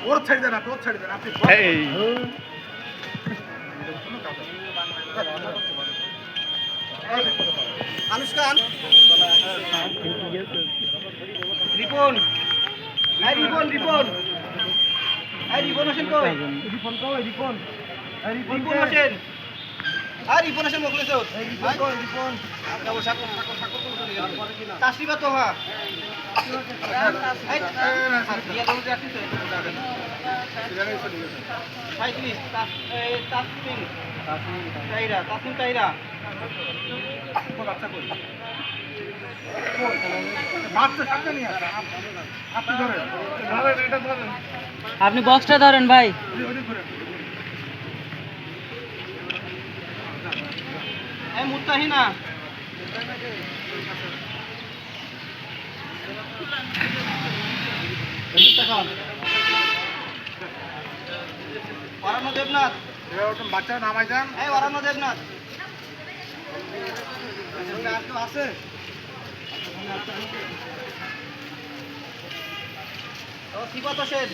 ওর ছেড়ে দেন, আপনি ওর ছেড়ে দেন, আপনি আনুষ্কান রিপন রিপন রিপন রিপন হোসেন কই রিপন কই রিপন রিপন হোসেন রিপন হোসেন মোকলেছ রিপন কই রিপন যাবো সাকর সাকর সাকর তো চলে গেল তাসরিবা তোহা এই দিয়া দাও যাচ্ছি তো সাইক্লিস্ট তাসমিন তাইরা বাচ্চা কই বাচ্চা সামনে নিয়ে আসেন আপনি ধরেন ধরেন এটা ধরেন আপনি বক্সটা ধরেন ভাই। এই মুত্তাহিনা ওরানো দেবনাথ বাচ্চা নামাই যান। এই ওরানো দেবনাথ আছে সিফাত হোসেন